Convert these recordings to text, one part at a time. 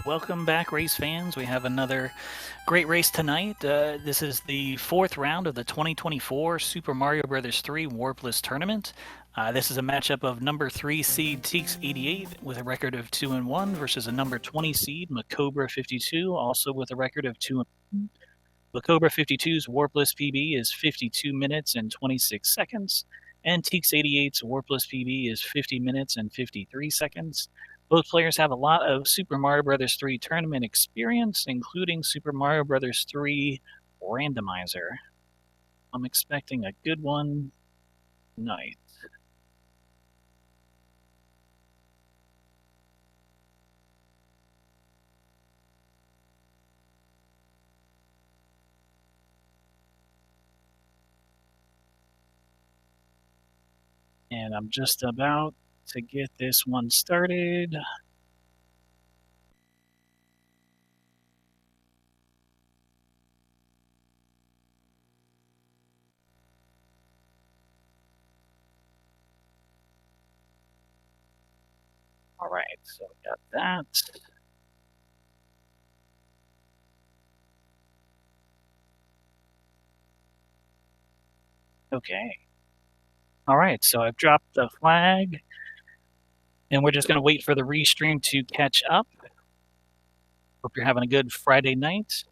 welcome back, race fans. We have another great race tonight. This is the fourth round of the 2024 Super Mario Bros. 3 Warpless tournament. This is a matchup of number 3 seed TEEX88 with a record of 2-1 versus a number 20 seed MaCobra52, also with a record of 2-1. MaCobra52's Warpless PB is 52 minutes and 26 seconds, and TEEX88's Warpless PB is 50 minutes and 53 seconds. Both players have a lot of Super Mario Bros. 3 tournament experience, including Super Mario Bros. 3 Randomizer. I'm expecting a good one tonight. And I'm just about to get this one started. All right, so we got that. Okay. All right, so I've dropped the flag, and we're just going to wait for the restream to catch up. Hope you're having a good Friday night,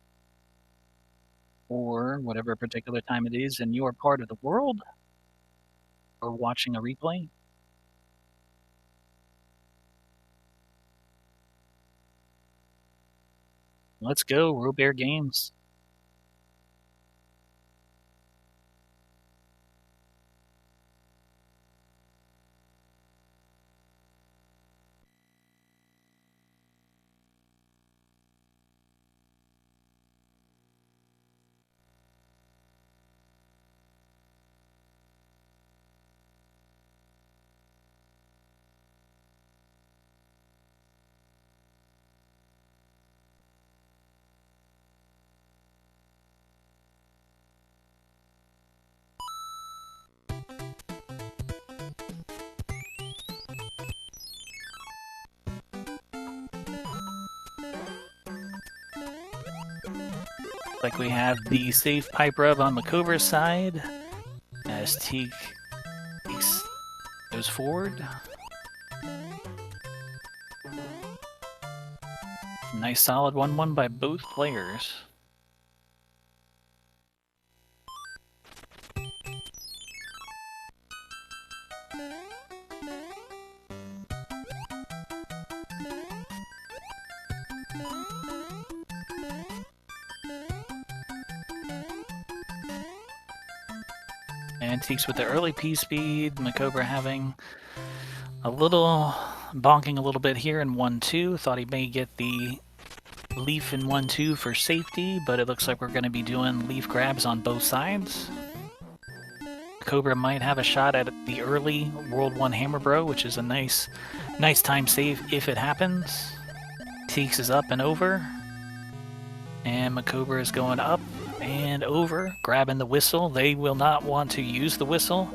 or whatever particular time it is in your part of the world, or watching a replay. Let's go, Robear Games. Like we have the safe pipe rub on MaCobra's side as TEEX goes forward. Nice solid 1-1 by both players. And TEEX with the early P-speed, MaCobra having a little, bonking a little bit here in 1-2. Thought he may get the leaf in 1-2 for safety, but it looks like we're going to be doing leaf grabs on both sides. MaCobra might have a shot at the early World 1 Hammer Bro, which is a nice time save if it happens. TEEX is up and over, and MaCobra is going up and over, grabbing the whistle. They will not want to use the whistle.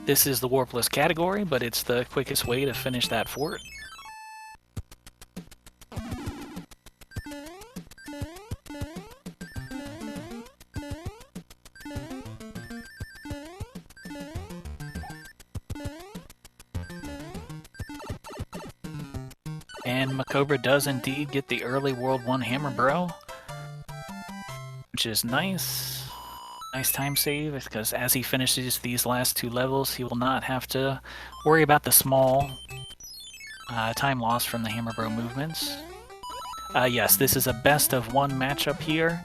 This is the Warpless category, but it's the quickest way to finish that fort. And MaCobra does indeed get the early World 1 Hammer Bro, which is nice. Nice time save, because as he finishes these last two levels, he will not have to worry about the small time loss from the Hammer Bro movements. Yes, this is a best of one matchup here.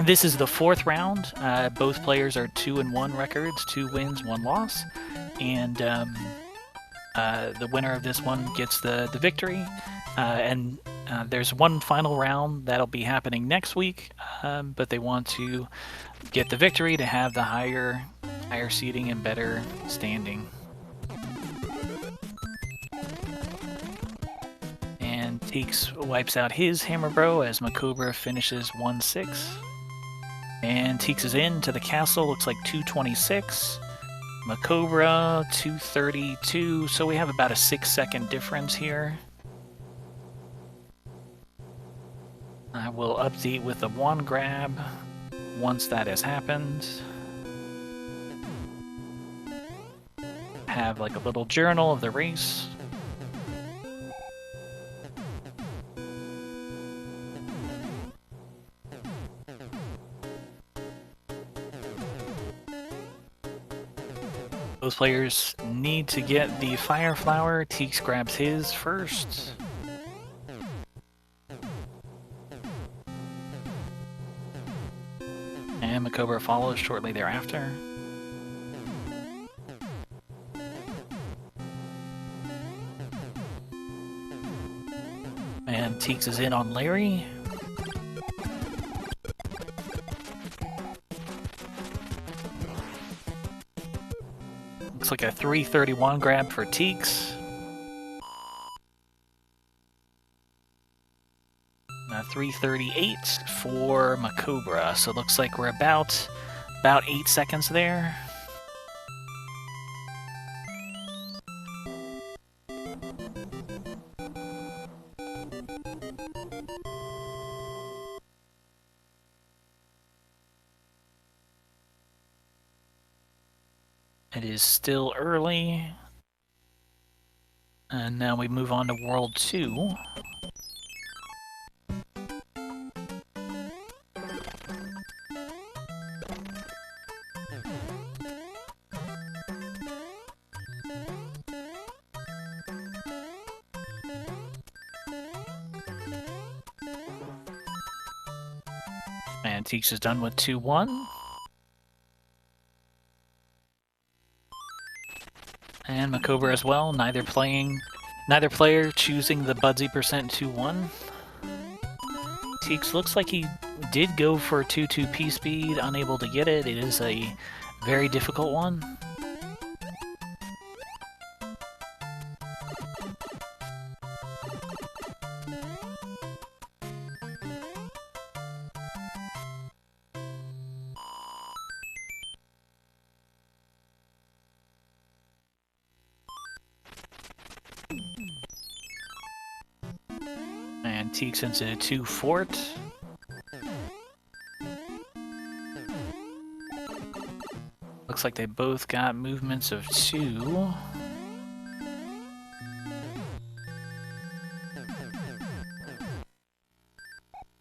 This is the fourth round. Both players are 2-1 records, 2 wins, 1 loss. And the winner of this one gets the victory. And there's one final round that'll be happening next week, but they want to get the victory to have the higher seating and better standing. And TEEX wipes out his Hammer Bro as MaCobra finishes 1-6. And TEEX is into the castle, looks like 226. MaCobra 232, so we have about a 6-second difference here. I will update with the one grab once that has happened. Have like a little journal of the race. Those players need to get the Fire Flower. TEEX grabs his first. And MaCobra follows shortly thereafter. And TEEX is in on Larry. Looks like a 331 grab for TEEX. A 338 for MaCobra. So it looks like we're about 8 seconds there. It is still early. And now we move on to World 2. And TEEX is done with 2-1. And MaCobra as well, neither player choosing the Budsy percent 2-1. TEEX looks like he did go for 2-2 P-Speed, unable to get it. It is a very difficult one. And TEEX into 2 Fort. Looks like they both got movements of 2.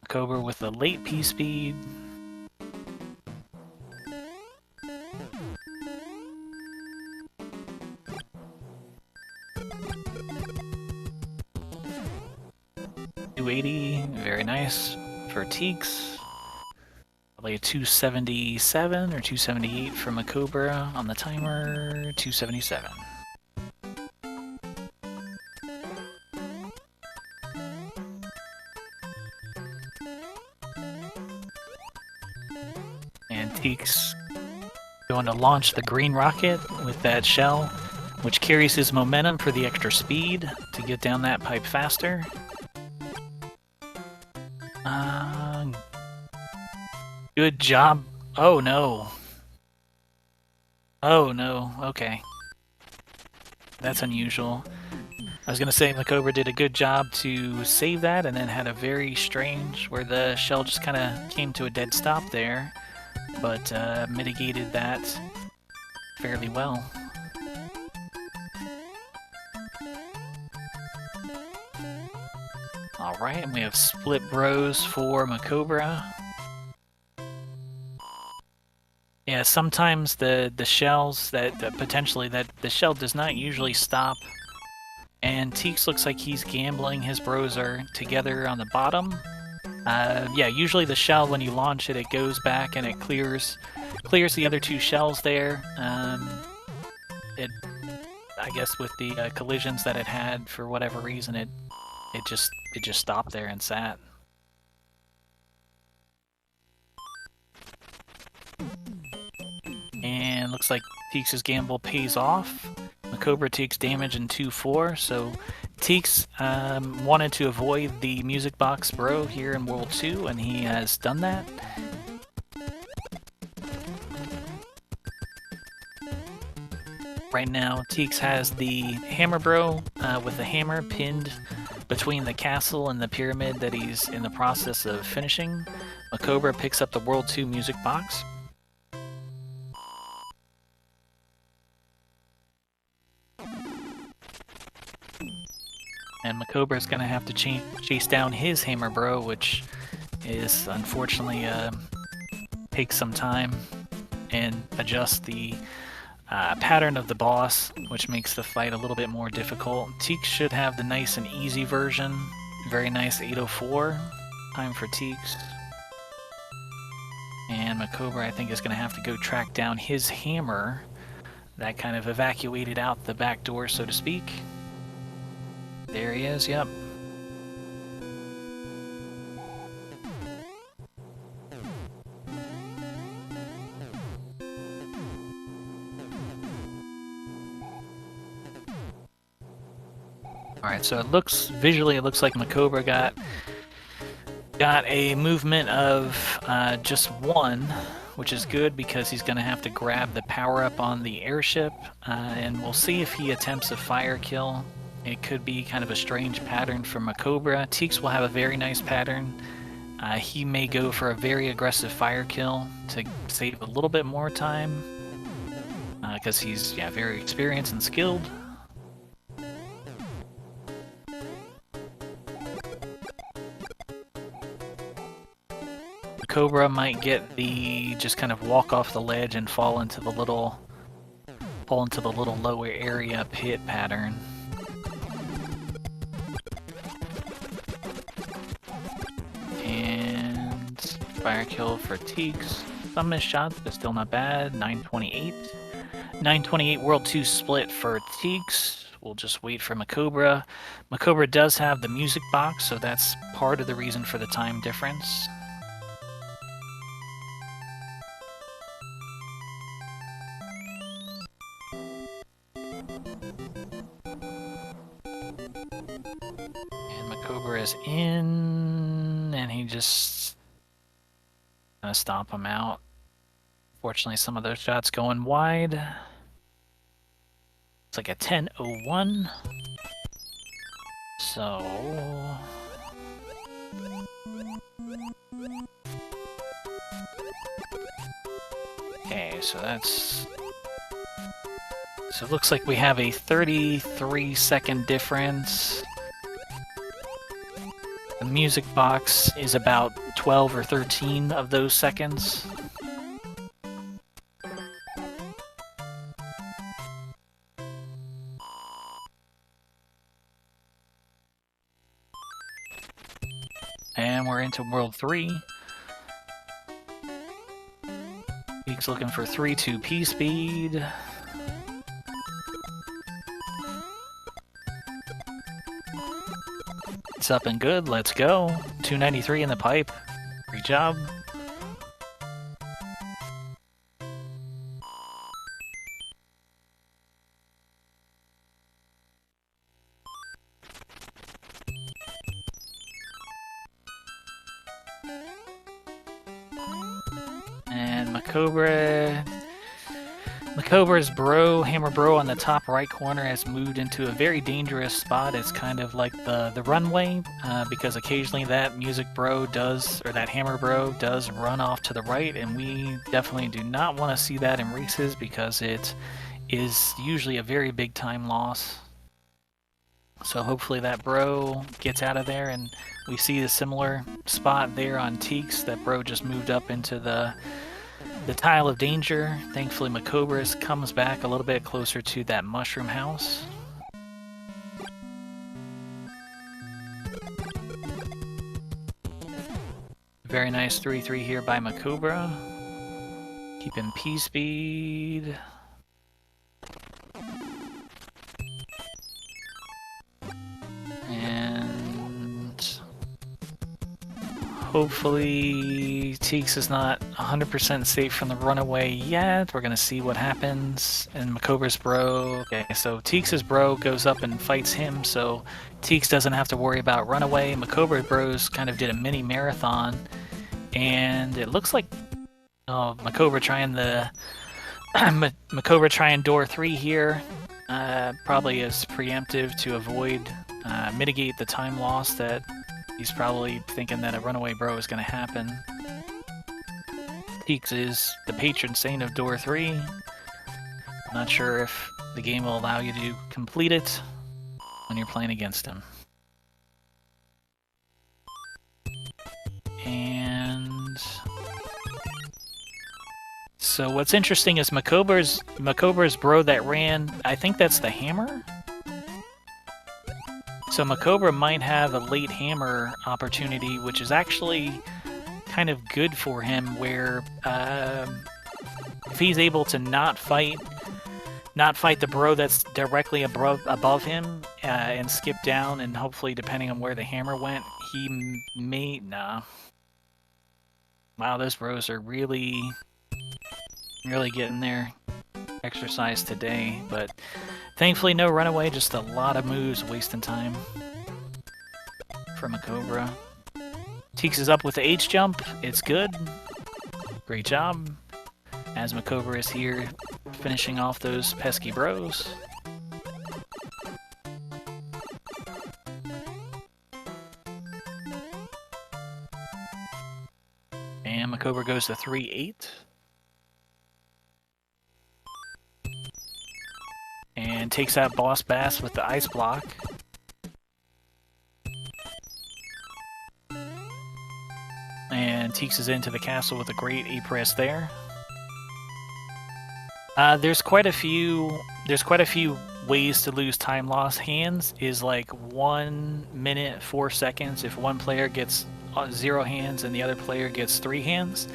MaCobra with the late P-Speed. .280, very nice for TEEX. Probably a 277 or 278 for MaCobra on the timer. 277. And TEEX going to launch the green rocket with that shell, which carries his momentum for the extra speed to get down that pipe faster. Good job. Oh no. Oh no, okay. That's unusual. I was gonna say MaCobra did a good job to save that and then had a very strange where the shell just kinda came to a dead stop there, but mitigated that fairly well. Alright, and we have split bros for MaCobra. Yeah, sometimes the shells that potentially the shell does not usually stop, and TEEX looks like he's gambling. His bros are together on the bottom. Yeah, usually the shell when you launch it, it goes back and it clears the other 2 shells there. I guess with the collisions that it had, for whatever reason, it just stopped there and sat. And looks like TEEX's gamble pays off. MaCobra takes damage in 2-4, so TEEX wanted to avoid the music box bro here in World 2, and he has done that. Right now, TEEX has the hammer bro with the hammer pinned between the castle and the pyramid that he's in the process of finishing, MaCobra picks up the World 2 music box. And MaCobra is going to have to chase down his Hammer Bro, which is unfortunately takes some time, and adjust the pattern of the boss, which makes the fight a little bit more difficult. TEEX should have the nice and easy version. Very nice 804. Time for TEEX. And MaCobra, I think, is going to have to go track down his hammer that kind of evacuated out the back door, so to speak. There he is, yep. Alright, so it looks, visually it looks like MaCobra got a movement of just one, which is good because he's going to have to grab the power-up on the airship, and we'll see if he attempts a fire kill. It could be kind of a strange pattern for MaCobra. TEEX will have a very nice pattern. He may go for a very aggressive fire kill to save a little bit more time, because he's very experienced and skilled. MaCobra might get the just kind of walk off the ledge and fall into the little lower area pit pattern. And fire kill for TEEX. Some missed shots, but still not bad. 928. 928 World 2 split for TEEX. We'll just wait for MaCobra. MaCobra does have the music box, so that's part of the reason for the time difference. And MaCobra is in, and he just gonna stomp him out. Fortunately, some of those shots going wide. It's like a 10:01. So okay, so that's, so it looks like we have a 33-second difference. The music box is about 12 or 13 of those seconds. And we're into World 3. TEEX looking for 3-2 P speed. It's up and good, let's go. 293 in the pipe. Great job. And MaCobra's Hammer Bro on the top right corner has moved into a very dangerous spot. It's kind of like the runway, because occasionally that music bro does, or that Hammer Bro does run off to the right, and we definitely do not want to see that in races because it is usually a very big time loss. So hopefully that bro gets out of there, and we see a similar spot there on TEEX. That bro just moved up into the tile of danger. Thankfully MaCobra comes back a little bit closer to that mushroom house. Very nice 3-3 here by MaCobra. Keeping P speed. And hopefully TEEX is not 100% safe from the runaway yet. We're gonna see what happens. And MaCobra's bro, okay, so TEEX's bro goes up and fights him, so TEEX doesn't have to worry about runaway. MaCobra's bros kind of did a mini marathon, and it looks like MaCobra trying the MaCobra trying door 3 here. Probably is preemptive to avoid mitigate the time loss that he's probably thinking that a runaway bro is going to happen. TEEX is the patron saint of door 3. Not sure if the game will allow you to complete it when you're playing against him. And so what's interesting is MaCobra's bro that ran, I think that's the hammer? So MaCobra might have a late hammer opportunity, which is actually kind of good for him, where if he's able to not fight the bro that's directly above him and skip down, and hopefully, depending on where the hammer went, he may... Nah. Wow, those bros are really getting their exercise today, but thankfully no runaway, just a lot of moves wasting time for MaCobra. TEEX is up with the H jump. It's good. Great job. As MaCobra is here finishing off those pesky bros. And MaCobra goes to 3-8. And takes out Boss Bass with the ice block. And TEEX is into the castle with a great A-press there. There's quite a few ways to lose time loss. Hands is like 1 minute 4 seconds if one player gets 0 hands and the other player gets 3 hands.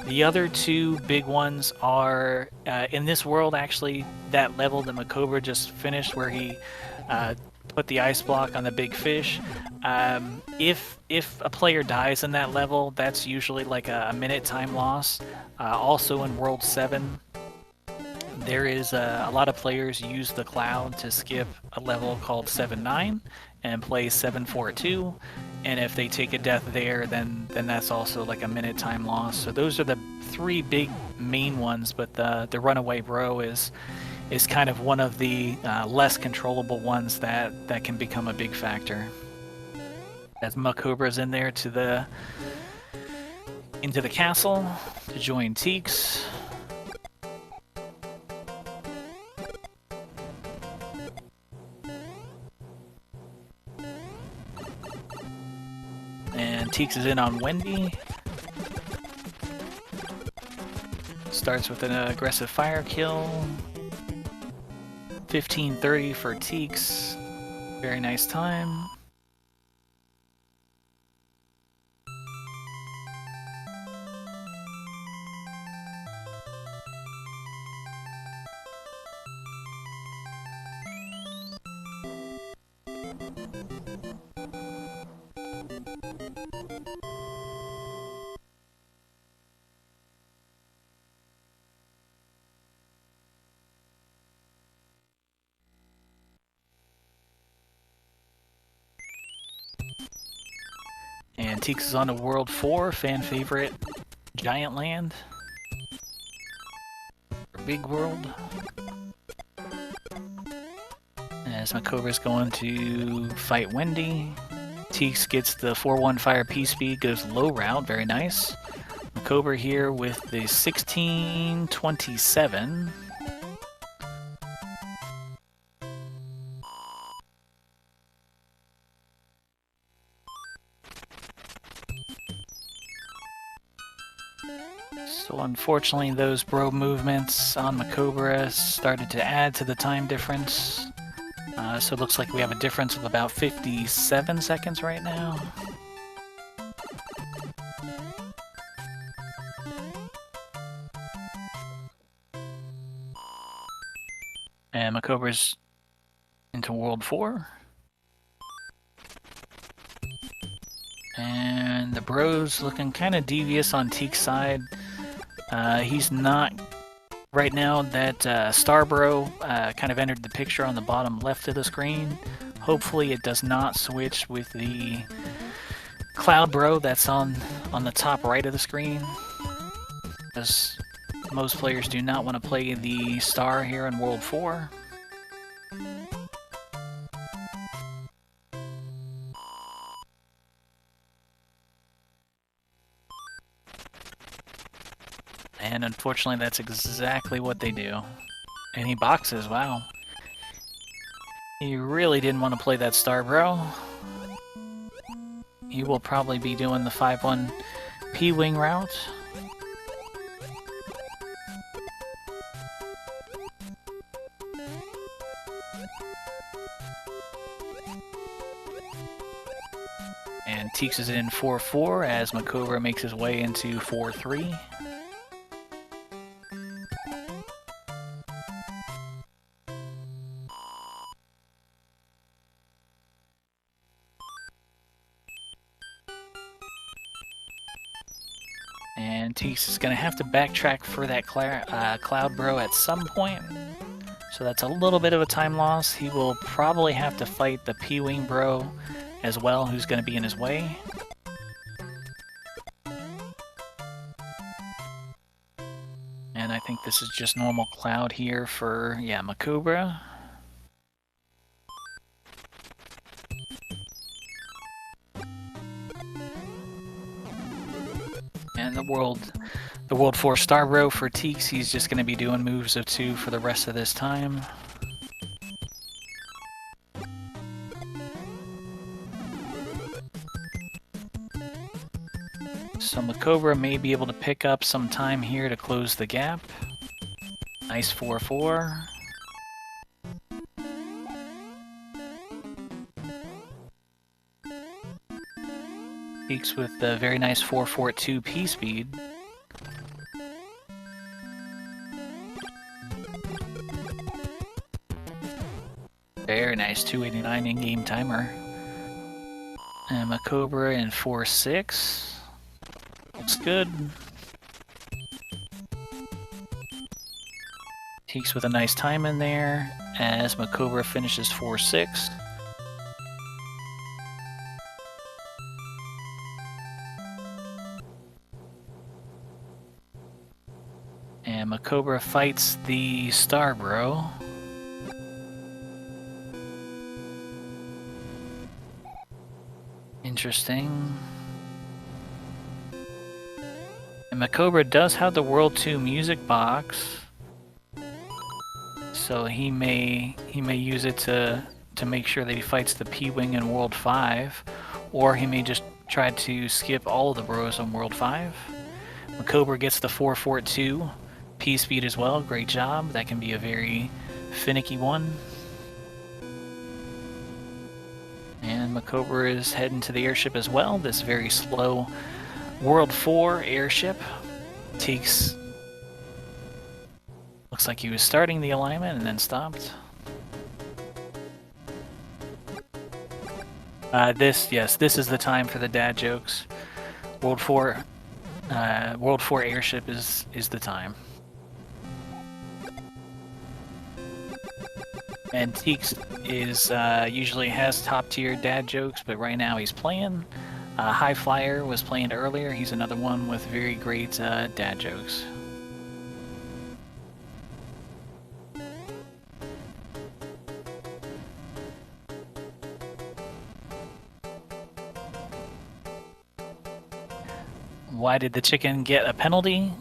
The other 2 big ones are in this world, actually, that level that MaCobra just finished, where he put the ice block on the big fish. If a player dies in that level, that's usually like a minute time loss. Also in World 7, there is a lot of players use the cloud to skip a level called 7-9 and play 7-4-2, and if they take a death there, then that's also like a minute time loss. So those are the 3 big main ones, but the runaway bro is kind of one of the less controllable ones that can become a big factor. As MaCobra's in there into the castle to join TEEX. And TEEX is in on Wendy. Starts with an aggressive fire kill. 15:30 for TEEX. Very nice time. And TEEX is on to World 4, fan favorite Giant Land. Big World. As MaCobra's going to fight Wendy. TEEX gets the 4-1 fire P-speed, goes low route, very nice. MaCobra here with the 16-27. So unfortunately, those bro movements on MaCobra started to add to the time difference. So it looks like we have a difference of about 57 seconds right now. And MaCobra's into World 4. And the bro's looking kind of devious on TEEX's side. He's not... Right now, that Star Bro kind of entered the picture on the bottom left of the screen. Hopefully it does not switch with the Cloud Bro that's on the top right of the screen. Because most players do not want to play the Star here in World 4. And unfortunately, that's exactly what they do. And he boxes, wow. He really didn't want to play that star, bro. He will probably be doing the 5-1 P-Wing route. And TEEX is in 4-4 as MaCobra makes his way into 4-3. And TEEX is going to have to backtrack for that Cloud Bro at some point. So that's a little bit of a time loss. He will probably have to fight the P-Wing Bro as well, who's going to be in his way. And I think this is just normal Cloud here for, yeah, MaCobra. And the World 4 Star Bro for TEEX, he's just going to be doing moves of 2 for the rest of this time. So MaCobra may be able to pick up some time here to close the gap. Nice 4-4. TEEX with the very nice 4-4-2 P speed. Very nice 289 in-game timer. And MaCobra in 4-6. Looks good. TEEX with a nice time in there as MaCobra finishes 4-6. And MaCobra fights the Star Bro. Interesting. And MaCobra does have the World 2 music box, so he may use it to make sure that he fights the P-Wing in World 5, or he may just try to skip all of the bros on World 5. MaCobra gets the 4-4-2 P speed as well. Great job. That can be a very finicky one. And MaCobra is heading to the airship as well. This very slow World 4 airship. TEEX looks like he was starting the alignment and then stopped. This is the time for the dad jokes. World 4 airship is the time. And TEEX is usually has top tier dad jokes, but right now he's playing. High Flyer was playing earlier. He's another one with very great dad jokes. Why did the chicken get a penalty?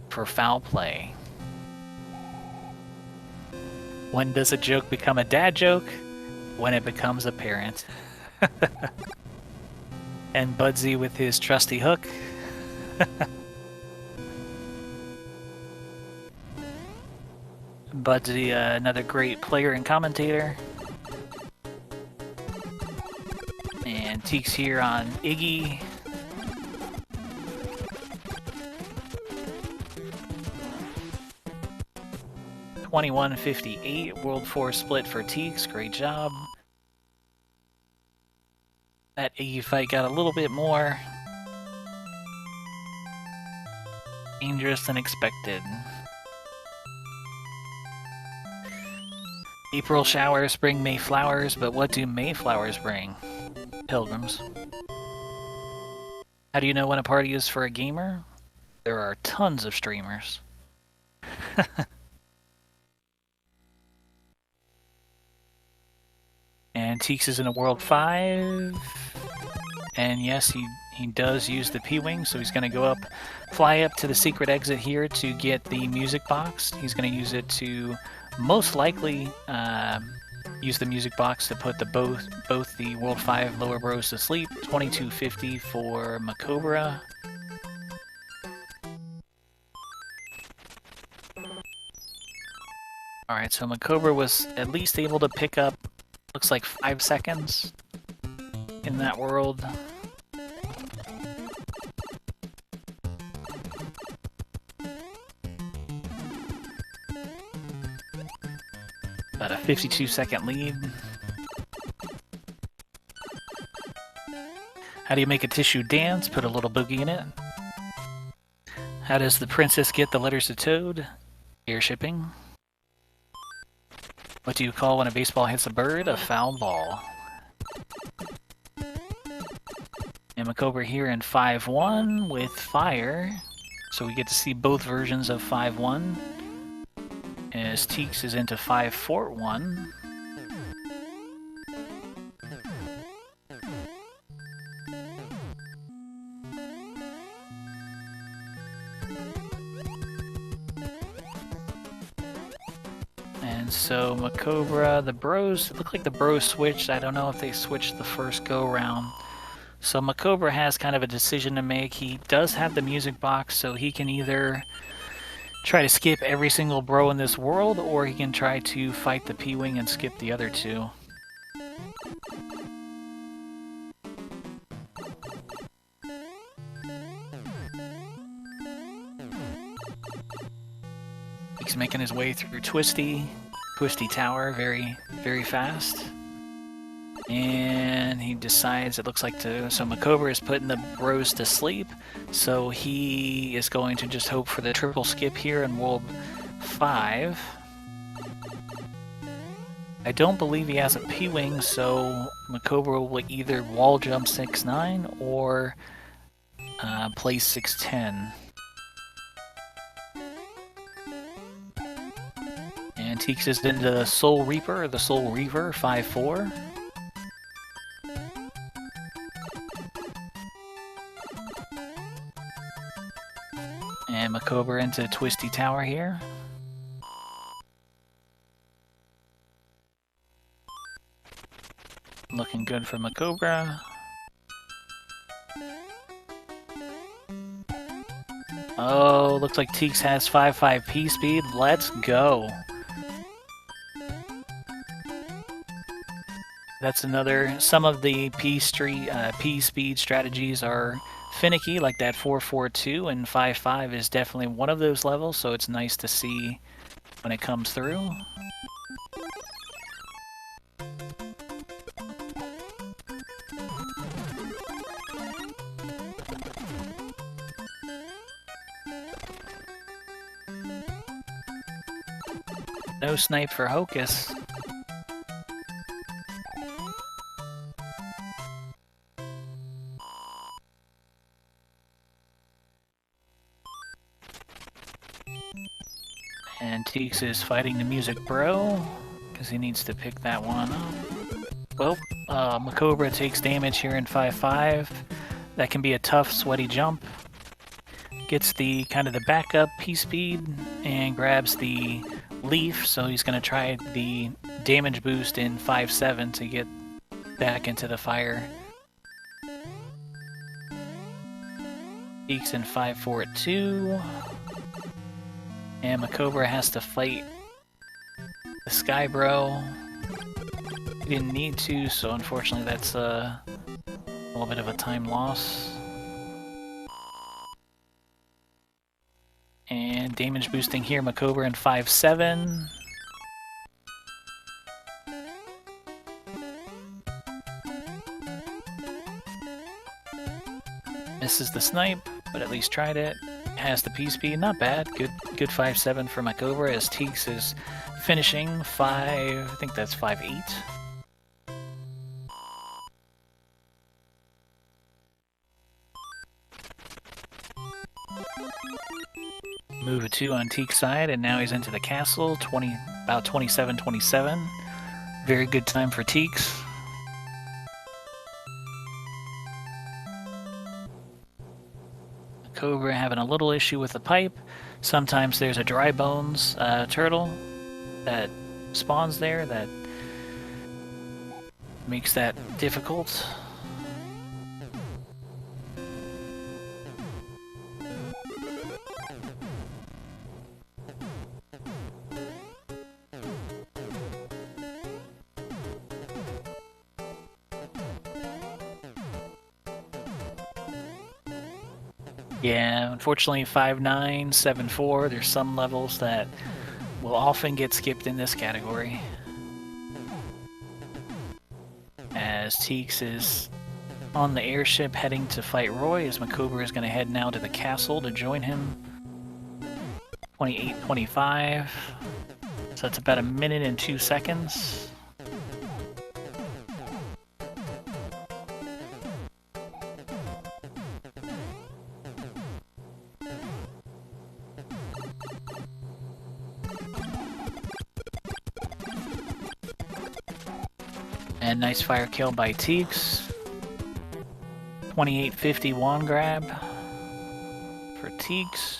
For foul play. When does a joke become a dad joke? When it becomes apparent. And Budsy with his trusty hook. Budsy, another great player and commentator. And TEEX here on Iggy. $21.58 World 4 split for TEEX. Great job. That Iggy fight got a little bit more dangerous than expected. April showers bring May flowers, but what do May flowers bring? Pilgrims. How do you know when a party is for a gamer? There are tons of streamers. And TEEX is in a World 5. And yes, he does use the P-Wing, so he's going to go up, fly up to the secret exit here to get the music box. He's going to use it to most likely use the music box to put both the World 5 lower bros to sleep. 2250 for MaCobra. Alright, so MaCobra was at least able to pick up, looks like 5 seconds in that world. About a 52-second lead. How do you make a tissue dance? Put a little boogie in it. How does the princess get the letters to Toad? Airshipping. What do you call when a baseball hits a bird? A foul ball. And MaCobra here in 5-1 with fire. So we get to see both versions of 5-1. As TEEX is into 5-4-1. And so MaCobra, the bros, it looked like the bros switched. I don't know if they switched the first go round. So MaCobra has kind of a decision to make. He does have the music box, so he can either try to skip every single bro in this world, or he can try to fight the P-Wing and skip the other two. He's making his way through Twisty Tower very, very fast. And he decides, it looks like so MaCobra is putting the bros to sleep, so he is going to just hope for the triple skip here in World 5. I don't believe he has a P-Wing, so MaCobra will either wall jump 6-9 or place 6-10. And TEEX is into the Soul Reaper, or the Soul Reaver, 5-4. And MaCobra into Twisty Tower here. Looking good for MaCobra. Oh, looks like TEEX has 5-5 P speed. Let's go. That's another. Some of the P speed strategies are finicky, like that 4-4-2, and 5-5 is definitely one of those levels, so it's nice to see when it comes through. No snipe for Hocus. And TEEX is fighting the music bro, because he needs to pick that one up. Well, MaCobra takes damage here in 5-5. That can be a tough, sweaty jump. Gets the kind of the backup P-speed and grabs the leaf, so he's going to try the damage boost in 5-7 to get back into the fire. TEEX in 5-4-2. And MaCobra has to fight the Sky Bro. He didn't need to, so unfortunately that's a little bit of a time loss. And damage boosting here, MaCobra in 5-7. Misses the snipe, but at least tried it. Has the P-speed, not bad. Good 5-7 for MaCobra as TEEX is finishing 5, I think that's 5-8. Move a 2 on TEEX side, and now he's into the castle, about 27-27. Very good time for TEEX. MaCobra having a little issue with the pipe. Sometimes there's a dry bones turtle that spawns there that makes that difficult. Yeah, unfortunately 5.9, 7.4, there's some levels that will often get skipped in this category. As TEEX is on the airship heading to fight Roy, as MaCobra is going to head now to the castle to join him. 28.25, so that's about 1 minute and 2 seconds. And nice fire kill by TEEX. 28.51 grab for TEEX.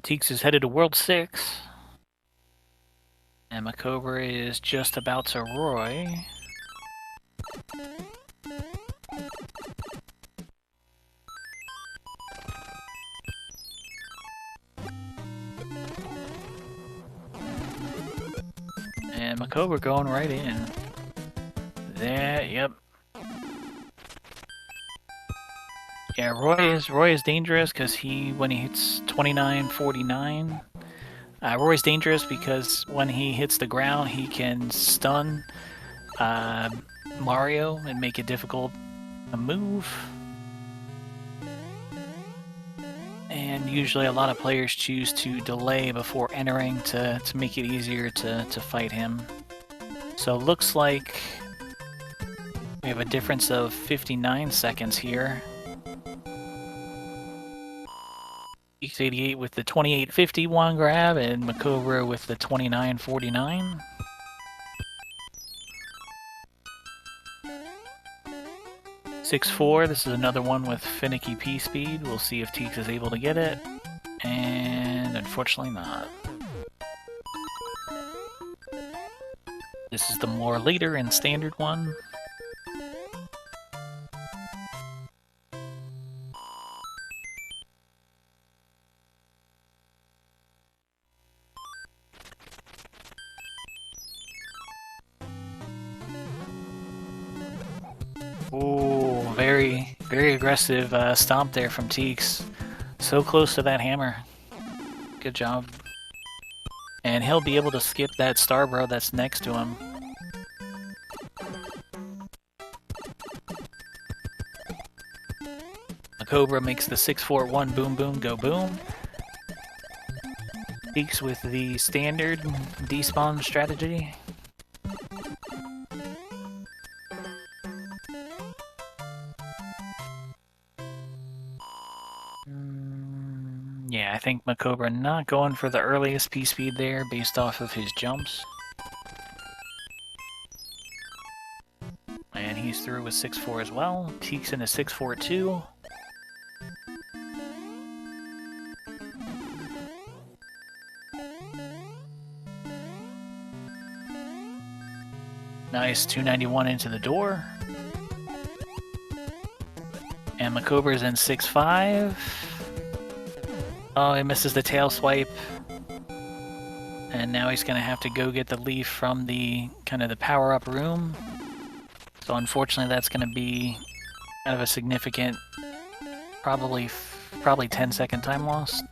TEEX is headed to World 6. And MaCobra is just about to Roy. And MaCobra going right in. There, yep. Yeah, Roy is dangerous because when he hits 29.49. Roy's dangerous because when he hits the ground, he can stun Mario and make it difficult to move. And usually a lot of players choose to delay before entering to make it easier to fight him. So looks like we have a difference of 59 seconds here. TEEX88 with the 28.51 grab and MaCobra with the 29.49. (6.4). This is another one with finicky P speed. We'll see if TEEX is able to get it. And unfortunately not. This is the more later and standard one. Ooh, very aggressive stomp there from TEEX. So close to that hammer. Good job. And he'll be able to skip that Starbro that's next to him. MaCobra makes the 6.41 boom boom go boom. TEEX with the standard despawn strategy. Yeah, I think MaCobra not going for the earliest P-speed there based off of his jumps. And he's through with 6.4 as well. TEEX in a 6.42. Nice 291 into the door. And MaCobra's in 6.5. Oh, he misses the tail swipe. And now he's going to have to go get the leaf from the kind of the power-up room. So unfortunately that's going to be kind of a significant, probably 10-second time loss.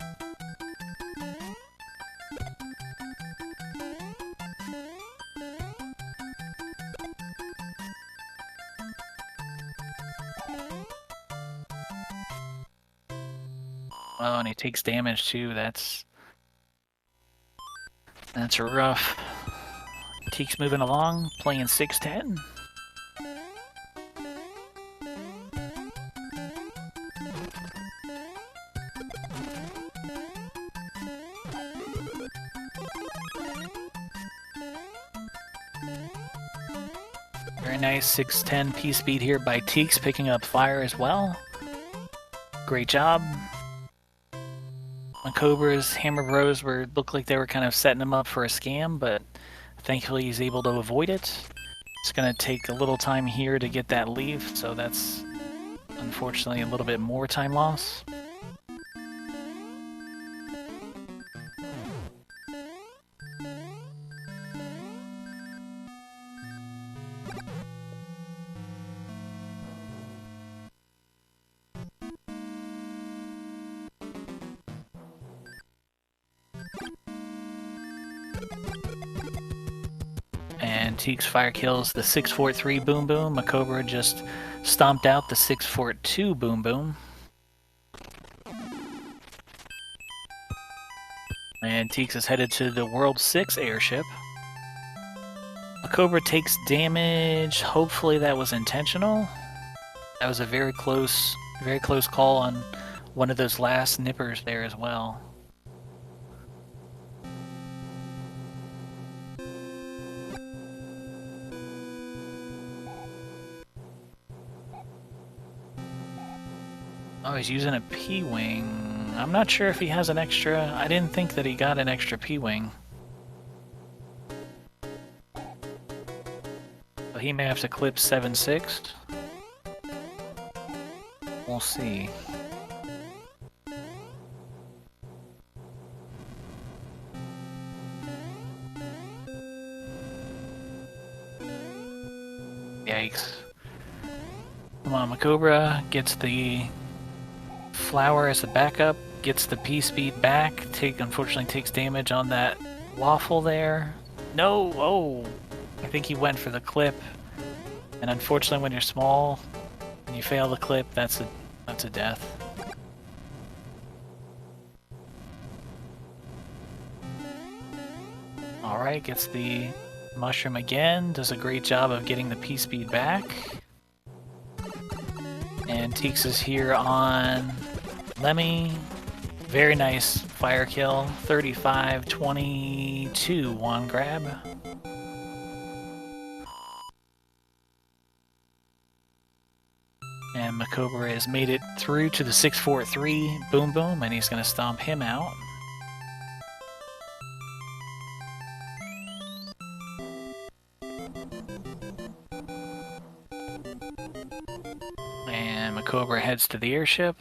Oh, and he takes damage too. That's That's rough. TEEX moving along, playing 610. Very nice 610 P-speed here by TEEX, picking up fire as well. Great job. MaCobra's Hammer Bros looked like they were kind of setting him up for a scam, but thankfully he's able to avoid it. It's going to take a little time here to get that leave, so that's unfortunately a little bit more time loss. And TEEX fire kills the 643 Boom Boom. MaCobra just stomped out the 642 Boom Boom. And TEEX is headed to the World 6 airship. MaCobra takes damage. Hopefully that was intentional. That was a very close call on one of those last nippers there as well. Oh, he's using a P-Wing. I'm not sure if he has an extra... I didn't think that he got an extra P-Wing. So he may have to clip 7.6. We'll see. Yikes. Come on, MaCobra gets the flower as a backup, gets the P-speed back, unfortunately takes damage on that waffle there. No! Oh! I think he went for the clip. And unfortunately when you're small, and you fail the clip, that's a death. Alright, gets the mushroom again, does a great job of getting the P-speed back. And TEEX is here on Lemmy. Very nice fire kill. 35-22 one grab. And MaCobra has made it through to the 643 Boom Boom, and he's going to stomp him out. And MaCobra heads to the airship.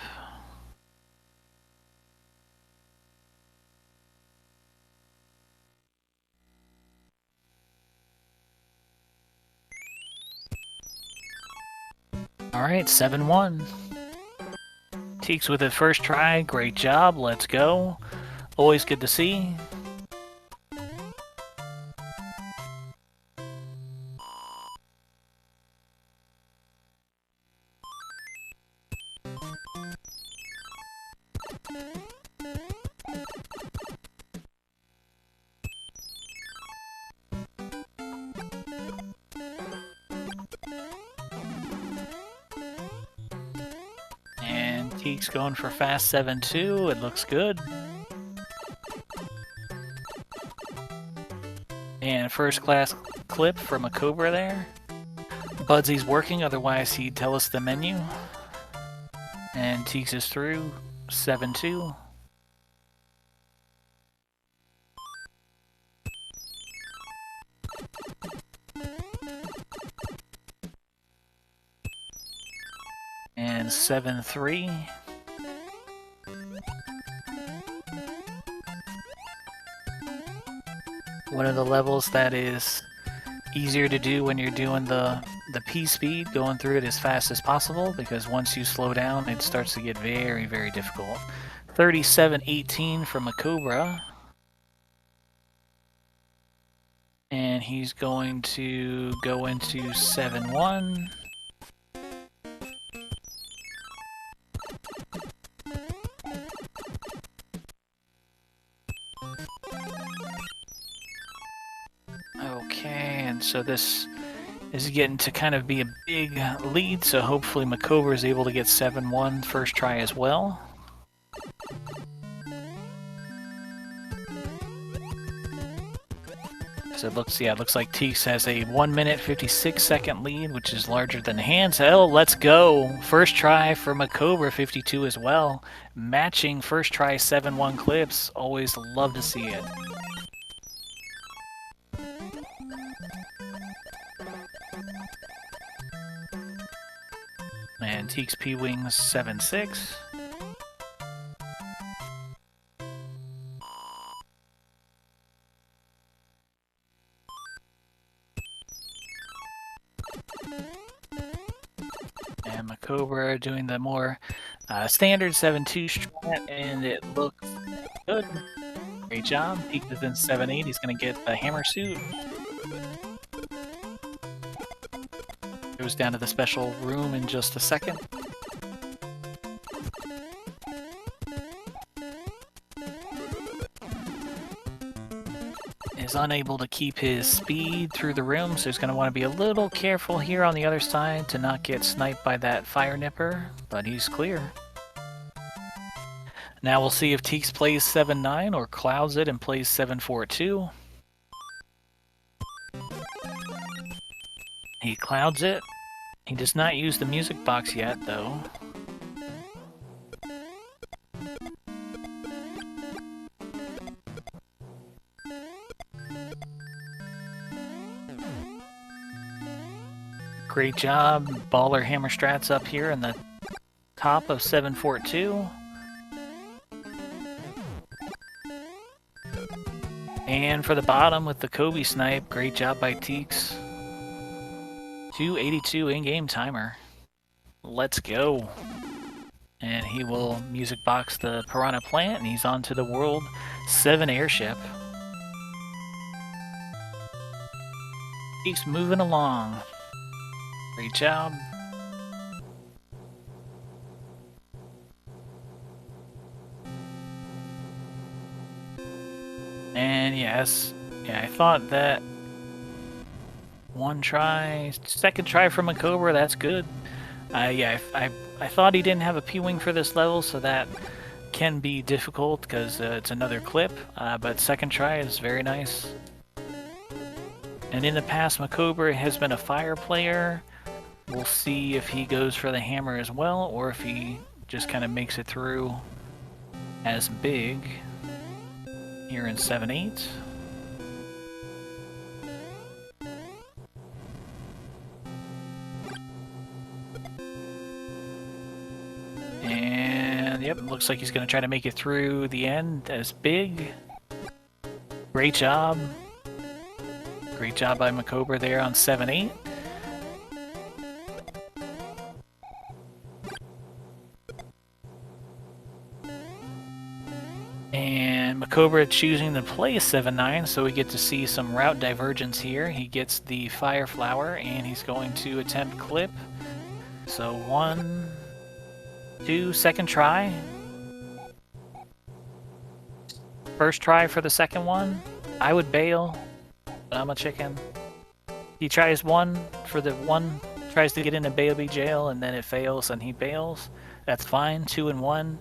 Alright, 7-1. TEEX with it first try, great job, let's go. Always good to see. TEEX going for fast 7-2, it looks good. And first class clip from MaCobra there. Budsy's working, otherwise he'd tell us the menu. And TEEX is through, 7-2. And 7-3. One of the levels that is easier to do when you're doing the P-speed, going through it as fast as possible, because once you slow down, it starts to get very, very difficult. 37-18 from MaCobra. And he's going to go into 7-1. And so this is getting to kind of be a big lead, so hopefully MaCobra is able to get 7-1 first try as well. So it looks like TEEX has a 1 minute 56-second lead, which is larger than hands. Hell, let's go! First try for MaCobra52 as well. Matching first try 7-1 clips. Always love to see it. And TEEX P-Wings 7-6. And MaCobra doing the more standard 7-2 strat, and it looks good. Great job. TEEX is in 7-8. He's going to get the hammer suit. Goes down to the special room in just a second. Is unable to keep his speed through the room, so he's going to want to be a little careful here on the other side to not get sniped by that fire nipper, but he's clear. Now we'll see if TEEX plays 7-9 or clouds it and plays 7-4-2. He clouds it. He does not use the music box yet, though. Great job. Baller hammer strats up here in the top of 7-4-2. And for the bottom with the Kobe snipe, great job by TEEX. 282 in-game timer. Let's go. And he will music box the Piranha Plant, and he's on to the World 7 airship. Keeps moving along. Great job. And yes, I thought that one try, second try from MaCobra, that's good. I thought he didn't have a P-Wing for this level, so that can be difficult because it's another clip, but second try is very nice. And in the past, MaCobra has been a fire player. We'll see if he goes for the hammer as well, or if he just kind of makes it through as big here in 7-8. And yep, looks like he's going to try to make it through the end as big. Great job. Great job by MaCobra there on 7-8. And MaCobra choosing to play 7-9, so we get to see some route divergence here. He gets the Fire Flower, and he's going to attempt clip. So 1, 2, second try. First try for the second one. I would bail, but I'm a chicken. He tries one for the one, tries to get into baby jail, and then it fails, and he bails. That's fine. 2 and 1,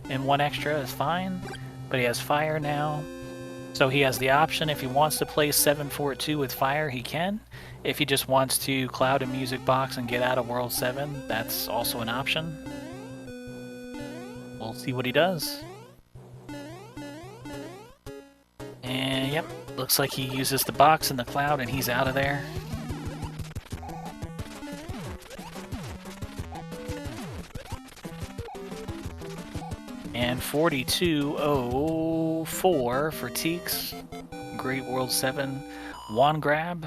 and 1 extra is fine. But he has fire now, so he has the option. If he wants to play 7-4-2 with fire, he can. If he just wants to cloud a music box and get out of World 7, that's also an option. We'll see what he does. And yep, looks like he uses the box and the cloud, and he's out of there. And 42.04 for TEEX. Great World 7 wand grab.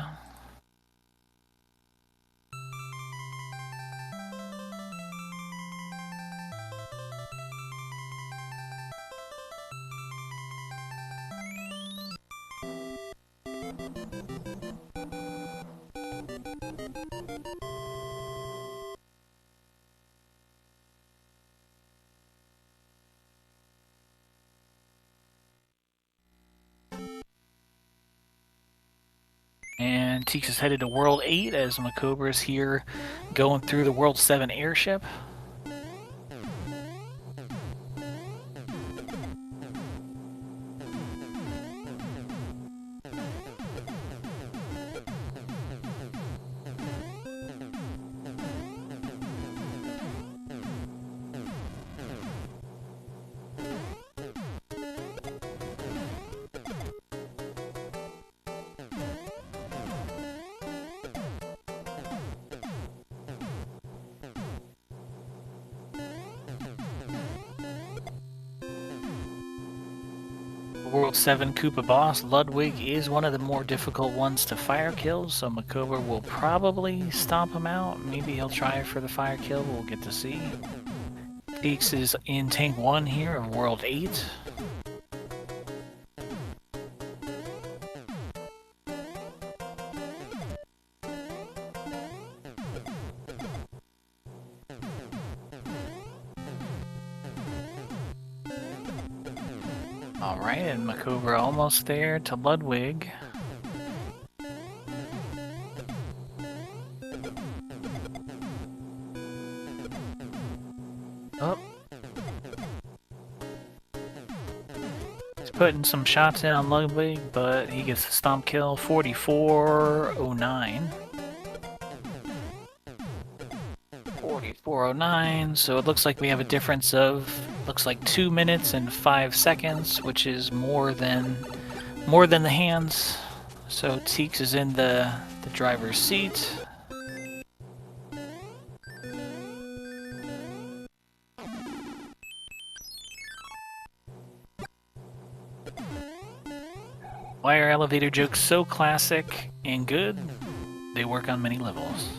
And TEEX is headed to World 8 as MaCobra is here going through the World 7 airship. World 7 Koopa boss, Ludwig, is one of the more difficult ones to fire kill, so MaCobra will probably stomp him out. Maybe he'll try for the fire kill, we'll get to see. TEEX is in Tank 1 here of World 8. Alright, and MaCobra almost there to Ludwig. Oh. He's putting some shots in on Ludwig, but he gets a stomp kill, 4409. 4409, so it looks like we have a difference of, looks like 2 minutes and 5 seconds, which is more than the hands. So TEEX is in the driver's seat. Why are elevator jokes so classic and good? They work on many levels.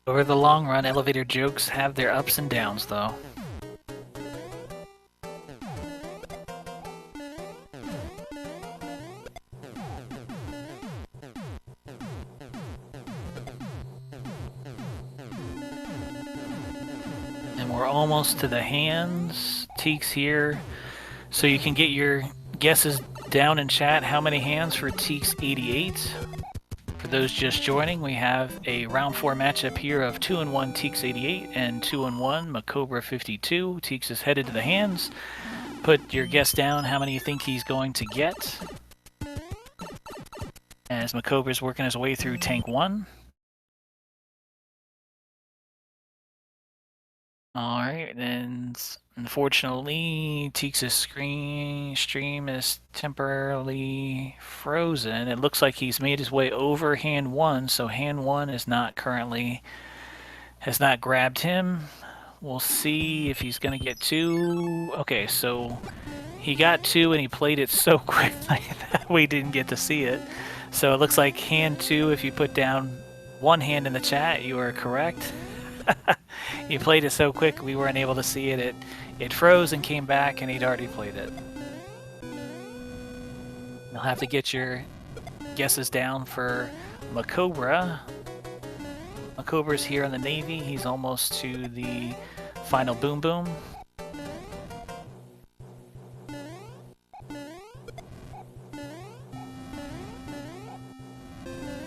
Over the long run, elevator jokes have their ups and downs, though. And we're almost to the hands. TEEX here. So you can get your guesses down in chat. How many hands for TEEX88? For those just joining, we have a round 4 matchup here of 2-1 TEEX88 and 2-1 MaCobra52. TEEX is headed to the hands. Put your guess down how many you think he's going to get. As MaCobra is working his way through Tank 1. Alright, and unfortunately, TEEX's stream is temporarily frozen. It looks like he's made his way over hand 1, so hand 1 is not currently, has not grabbed him. We'll see if he's going to get 2. Okay, so he got 2 and he played it so quickly that we didn't get to see it. So it looks like hand 2, if you put down 1 hand in the chat, you are correct. He played it so quick we weren't able to see it. It froze and came back and he'd already played it. You'll have to get your guesses down for MaCobra. MaCobra's here in the Navy. He's almost to the final boom boom.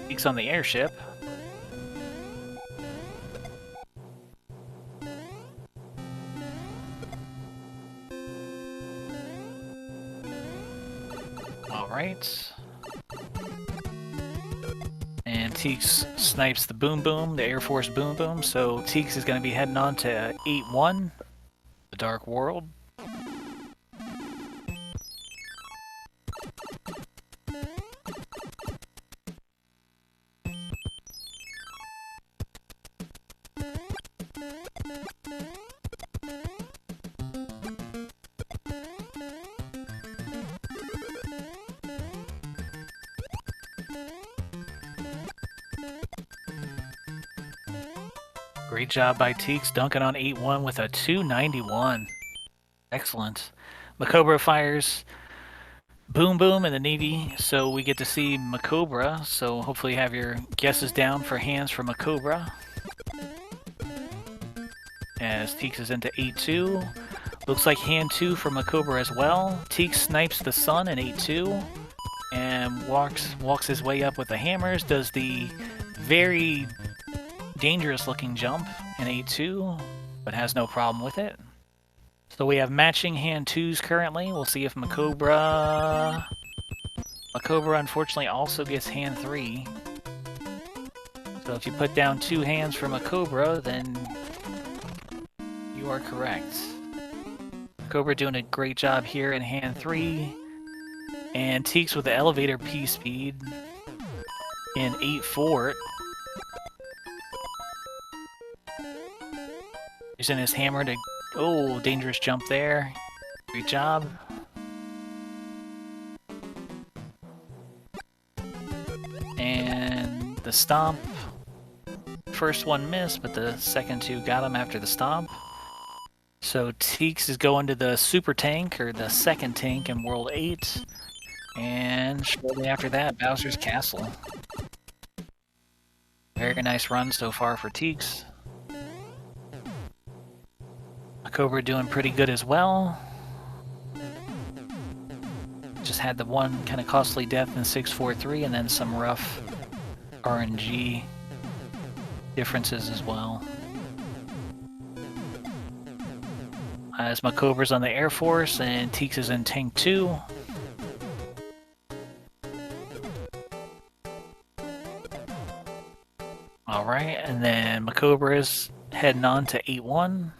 TEEX on the airship. Alright. And TEEX snipes the boom boom, the Air Force boom boom, so TEEX is going to be heading on to 8-1, the Dark World. Great job by TEEX, dunking on 8-1 with a 291. Excellent. MaCobra fires Boom Boom in the Navy, so we get to see MaCobra. So hopefully you have your guesses down for hands for MaCobra. As TEEX is into 8-2. Looks like hand 2 for MaCobra as well. TEEX snipes the sun in 8-2 and walks his way up with the hammers, does the very dangerous looking jump in 8-2, but has no problem with it. So we have matching hand 2s currently. We'll see if MaCobra unfortunately also gets hand 3. So if you put down 2 hands for MaCobra, then you are correct. MaCobra doing a great job here in hand 3. And TEEX with the elevator P speed in 8-4. Using his hammer to... Oh, dangerous jump there. Great job. And the stomp. First one missed, but the second 2 got him after the stomp. So TEEX is going to the super tank, or the second tank in World 8. And shortly after that, Bowser's Castle. Very nice run so far for TEEX. MaCobra doing pretty good as well. Just had the one kind of costly death in 6-4-3 and then some rough RNG differences as well. As MaCobra's on the Air Force and TEEX is in Tank 2. Alright, and then MaCobra is heading on to 8-1.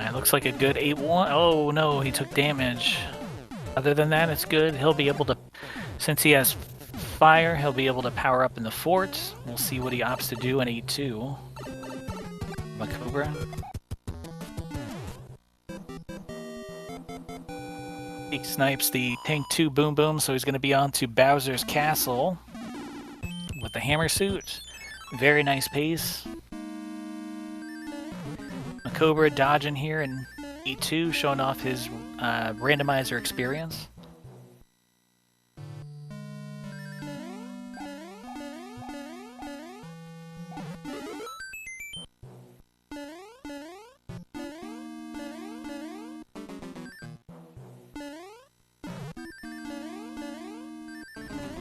It looks like a good 8-1. Oh no, he took damage. Other than that, it's good. He'll be able to, since he has fire, he'll be able to power up in the fort. We'll see what he opts to do in 8-2. MaCobra. He snipes the Tank 2 Boom Boom, so he's going to be on to Bowser's Castle with the hammer suit. Very nice pace. MaCobra dodging here in 8-2, showing off his randomizer experience.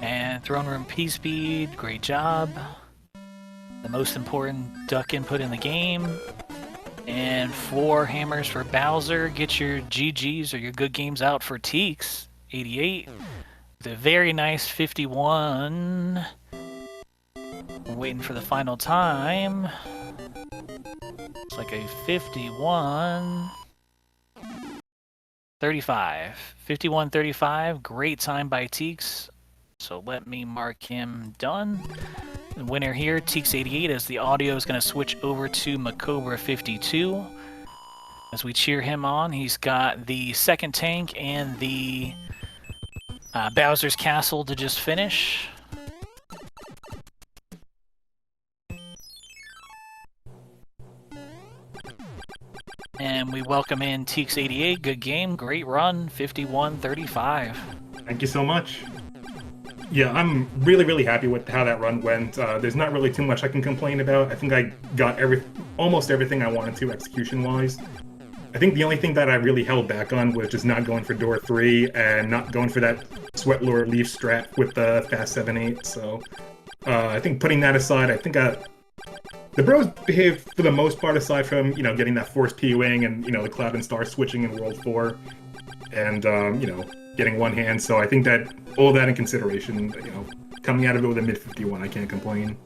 And Throne Room P-Speed, great job. The most important duck input in the game. And 4 hammers for Bowser. Get your GGs or your good games out for TEEX88. The very nice 51. We're waiting for the final time. It's like a 51. 35. 51-35. Great time by TEEX. So let me mark him done. The winner here, TEEX88, as the audio is going to switch over to MaCobra52. As we cheer him on, he's got the second tank and the Bowser's Castle to just finish. And we welcome in TEEX88. Good game, great run, 51-35. Thank you so much. Yeah, I'm really, really happy with how that run went. There's not really too much I can complain about. I think I got almost everything I wanted to execution-wise. I think the only thing that I really held back on was just not going for door 3 and not going for that Sweat Lord Leaf strat with the fast 7-8. So I think putting that aside, I think the bros behaved for the most part, aside from, you know, getting that forced PUing and, you know, the Cloud and Star switching in World 4 and, you know, getting one hand. So I think that all that in consideration, you know, coming out of it with a mid 51, I can't complain.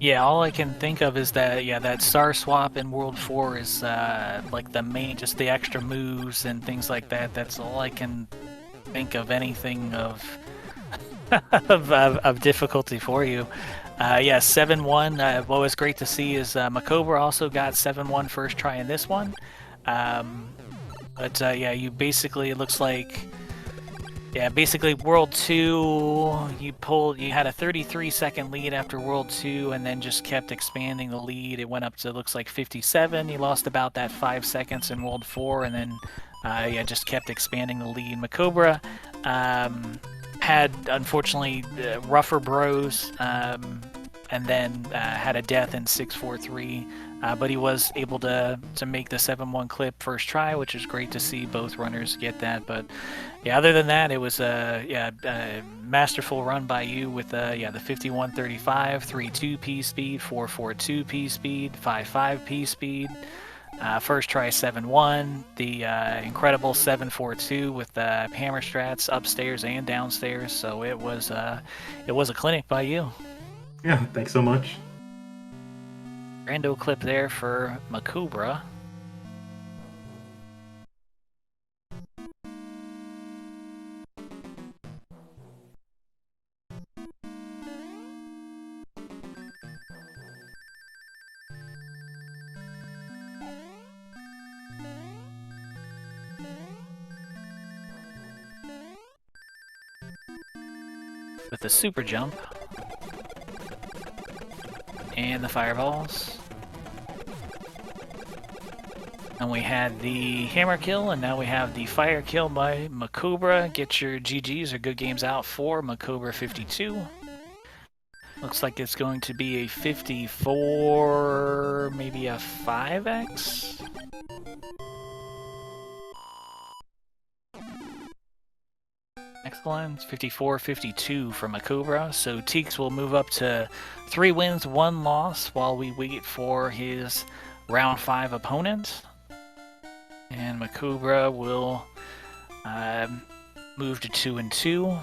Yeah, all I can think of is that, yeah, that star swap in World 4 is like the main, just the extra moves and things like that. That's all I can think of anything of of difficulty for you. Yeah, 7-1. What was great to see is MaCobra also got 7-1 first try in this one. But yeah, you basically, it looks like, yeah, basically World 2, you had a 33-second lead after World 2 and then just kept expanding the lead. It went up to, looks like 57. You lost about that 5 seconds in World 4 and then, yeah, just kept expanding the lead. MaCobra had, unfortunately, rougher bros and then had a death in 6-4-3. But he was able to make the 7-1 clip first try, which is great to see both runners get that. But yeah, other than that, it was a masterful run by you with yeah, the 51-35, 3-2 P speed, 4-4-2 P speed, 5-5 P speed. First try 7-1, the incredible 7-4-2 with hammer strats upstairs and downstairs. So it was a clinic by you. Yeah, thanks so much. Rando clip there for MaCobra. With the super jump. And the fireballs. And we had the hammer kill, and now we have the fire kill by MaCobra. Get your GGs or good games out for MaCobra52. Looks like it's going to be a 54, maybe a 5x? Excellent. 54-52 for MaCobra. So TEEX will move up to 3 wins, 1 loss while we wait for his round 5 opponent. And MaCobra will move to 2-2.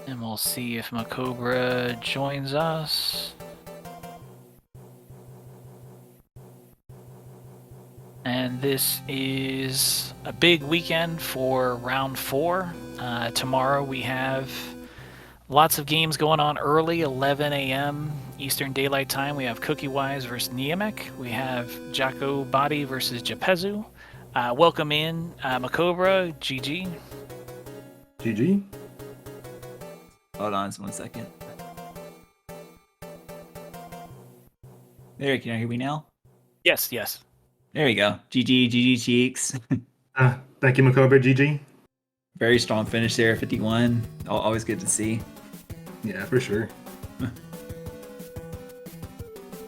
And we'll see if MaCobra joins us. And this is a big weekend for round 4. Tomorrow we have lots of games going on early, 11 a.m. Eastern Daylight Time. We have Cookie Wise versus Niemek. We have Jocko Body versus Japezu. Welcome in, MaCobra, GG. GG. Hold on just 1 second. There, can you hear me now? Yes, yes. There we go. GG, GG Cheeks. Thank you, MaCobra. GG. Very strong finish there, 51. Always good to see. Yeah, for sure.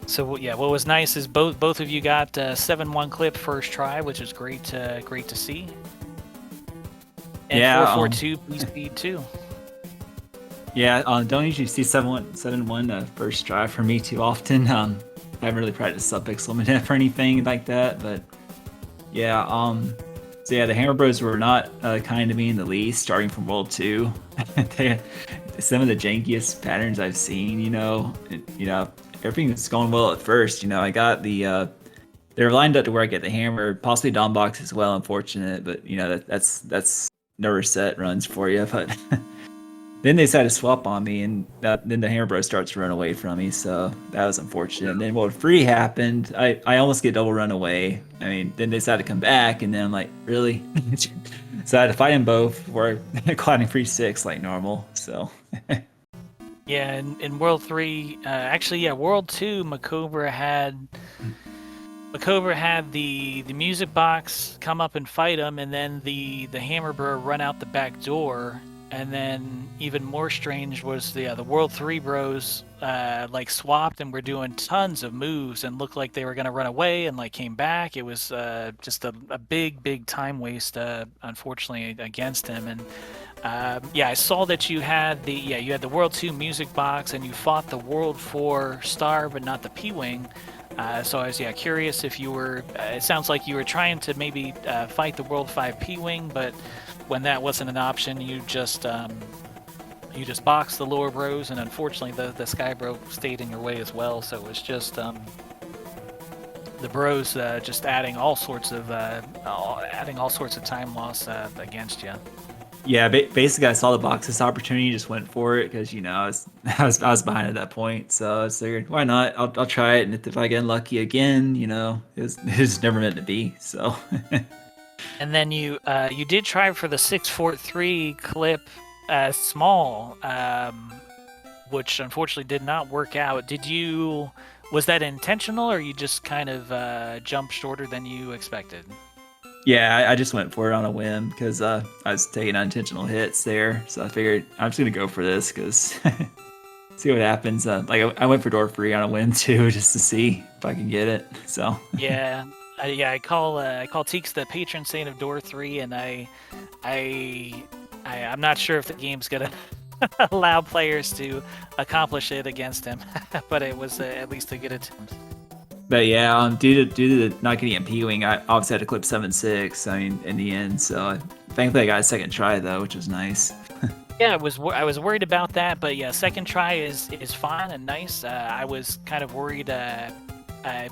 So yeah, what was nice is both of you got 7-1 clip first try, which is great to see. And yeah, 4-4-2 P speed too. Yeah, don't usually see 7-1 first try for me too often. I haven't really practiced sub pixel minute or anything like that, but yeah, so yeah, the Hammer Bros were not kind to me in the least, starting from World 2. Some of the jankiest patterns I've seen, you know, everything was going well at first, I got the, they were lined up to where I get the hammer, possibly Dom box as well, unfortunate, but that's never set runs for you, but then they decided to swap on me, and then the Hammer Bro starts to run away from me, so that was unfortunate. And then World 3 happened. I almost get double run away. I mean, then they decided to come back, and then I'm like, really? So I had to fight them both before climbing free 6 like normal, so. Yeah, in World 3, actually, yeah, World 2, MaCobra had the music box come up and fight him, and then the Hammer Bro run out the back door. And then even more strange was the World 3 bros like swapped and were doing tons of moves and looked like they were gonna run away and like came back. It was just a big time waste, unfortunately, against him. And Yeah, I saw that you had the World 2 music box, and you fought the World 4 star, but not the P-Wing. So I was curious if you were. It sounds like you were trying to maybe fight the World 5 P-Wing, but when that wasn't an option, you just boxed the lower bros, and unfortunately the Sky Bro stayed in your way as well. So it was just the bros just adding all sorts of time loss against you. Yeah, basically, I saw the boxes opportunity, just went for it because I was behind at that point, so I figured why not? I'll try it, and if I get unlucky again, it's never meant to be. So. And then you did try for the 643 clip small, which unfortunately did not work out. Was that intentional, or you just kind of jumped shorter than you expected? Yeah, I just went for it on a whim because I was taking unintentional hits there, so I figured I'm just gonna go for this because see what happens. I went for door free on a whim too, just to see if I can get it. So yeah, I call TEEX the patron saint of door 3, and I'm not sure if the game's gonna allow players to accomplish it against him, but it was at least a good attempt. But yeah, due to not getting a P-Wing, I obviously had to clip 7.6. I mean, in the end, so thankfully I got a second try though, which was nice. Yeah, I was worried about that, but yeah, second try is fine and nice. I was kind of worried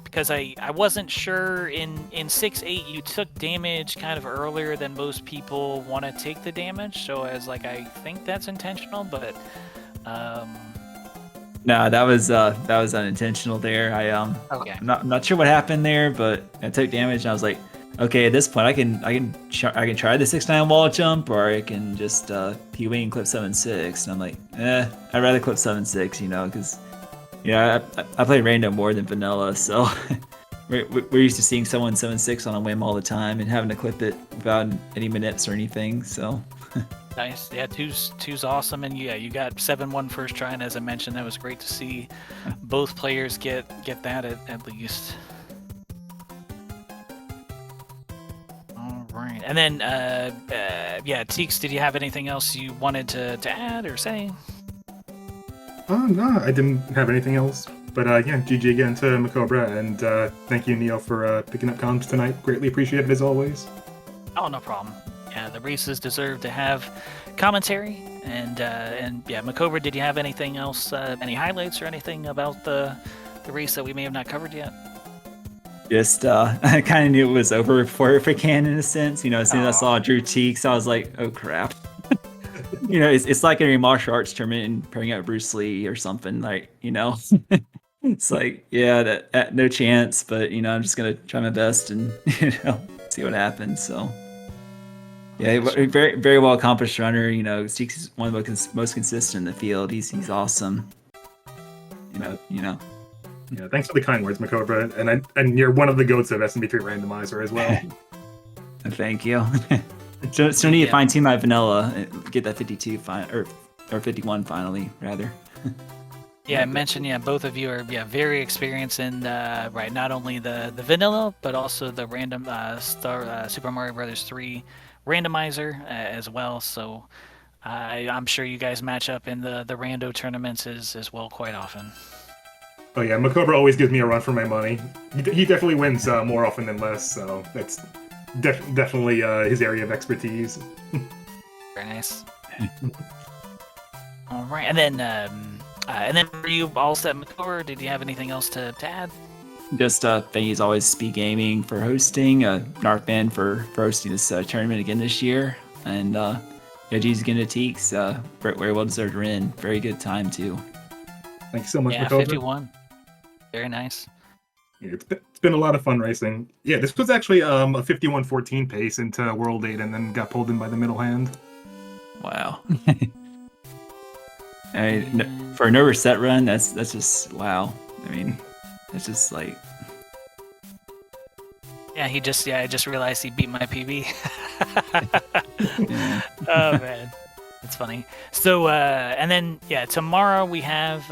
because I wasn't sure in 6.8 you took damage kind of earlier than most people want to take the damage, so I was like, I think that's intentional, but No, that was unintentional there. Okay. I'm not sure what happened there, but I took damage and I was like, okay, at this point I can try the 6.9 wall jump, or I can just P-Wing and clip 7.6. And I'm like, I'd rather clip 7.6, because I play random more than vanilla, so we're used to seeing someone 7.6 on a whim all the time and having to clip it without any minutes or anything. So. Nice. Yeah, two's awesome, and yeah, you got 7-1 first try, and as I mentioned, that was great to see both players get that at least. All right, and then TEEX, did you have anything else you wanted to add or say? No, I didn't have anything else. But GG again to MaCobra, and thank you, Neo, for picking up comms tonight. Greatly appreciated as always. Oh, no problem. Yeah, the races deserve to have commentary, and MaCobra, did you have anything else, any highlights or anything about the race that we may have not covered yet? Just I kind of knew it was over before it began, in a sense. As soon as I saw Drew TEEX, I was like, oh crap. It's like a martial arts tournament and pairing up Bruce Lee or something, like, It's like, yeah, that no chance, but I'm just gonna try my best and see what happens. So. Yeah, very very well accomplished runner. TEEX is one of the most consistent in the field. He's awesome. Yeah, thanks for the kind words, MaCobra, and you're one of the goats of SMB3 randomizer as well. Thank you. Still need to fine tune my vanilla, get that 52 or 51 finally rather. Yeah, I mentioned, both of you are very experienced in not only the vanilla but also the random Super Mario Brothers 3 randomizer as well. So I'm sure you guys match up in the rando tournaments as well quite often. Oh yeah, MaCobra always gives me a run for my money. He definitely wins more often than less, so that's definitely his area of expertise. Very nice. All right, and then were you all set, MaCobra? Did you have anything else to add? Just thank you as always, SpeedGaming, for hosting, Narcman for hosting this tournament again this year, and GG's again to TEEX. Very well deserved win. Very good time too. Thank you so much, MaCobra. 51. Very nice. Yeah, it's been a lot of fun racing. Yeah, this was actually a 51-14 pace into World 8 and then got pulled in by the middle hand. Wow. For a no reset run, that's just wow. I mean, it's just like. Yeah, I just realized he beat my PB. Yeah. Oh man, that's funny. So and then tomorrow we have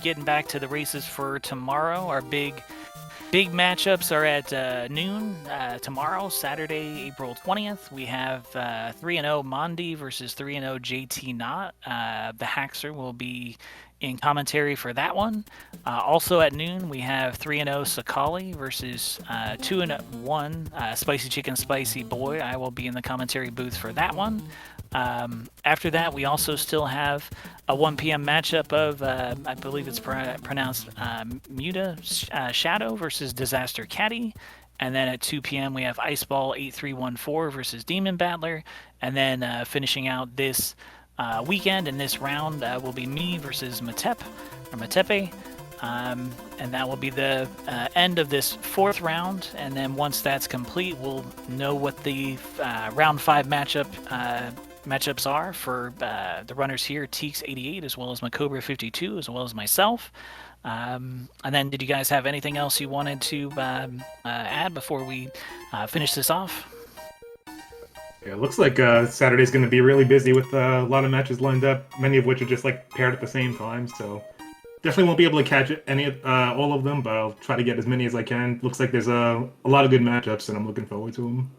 getting back to the races for tomorrow. Our big Big matchups are at noon tomorrow, Saturday, April 20th. We have 3-0 Mondi versus 3-0 JT Knott. The Haxer will be in commentary for that one. Also at noon, we have 3-0 Sakali versus 2-1 Spicy Chicken Spicy Boy. I will be in the commentary booth for that one. After that, we also still have a 1 p.m. matchup of, I believe it's pronounced Muta Shadow versus Disaster Caddy. And then at 2 p.m., we have Iceball8314 versus Demon Battler. And then finishing out this weekend and this round will be me versus Matepe. And that will be the end of this 4th round. And then once that's complete, we'll know what the round 5 matchups are for the runners here, TEEX88, as well as MaCobra52, as well as myself. And then did you guys have anything else you wanted to add before we finish this off? Yeah, it looks like Saturday's going to be really busy with a lot of matches lined up, many of which are just like paired at the same time, so definitely won't be able to catch all of them, but I'll try to get as many as I can. Looks like there's a lot of good matchups, and I'm looking forward to them.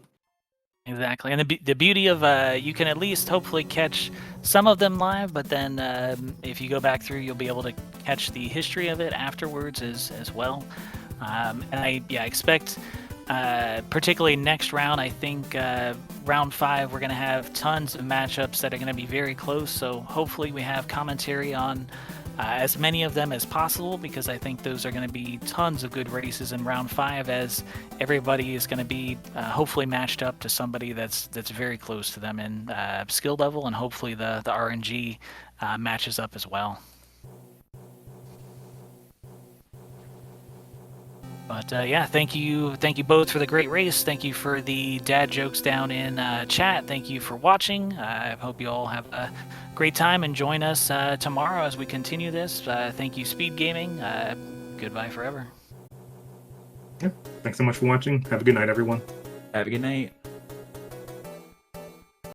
Exactly, and the beauty of you can at least hopefully catch some of them live, but then if you go back through, you'll be able to catch the history of it afterwards as well. And I expect, particularly next round, I think round 5 we're going to have tons of matchups that are going to be very close. So hopefully we have commentary on as many of them as possible, because I think those are going to be tons of good races in round 5, as everybody is going to be hopefully matched up to somebody that's very close to them in skill level, and hopefully the RNG matches up as well. But yeah, thank you both for the great race. Thank you for the dad jokes down in chat. Thank you for watching. I hope you all have a great time and join us tomorrow as we continue this. Thank you, SpeedGaming. Goodbye forever. Yeah, thanks so much for watching. Have a good night, everyone. Have a good night.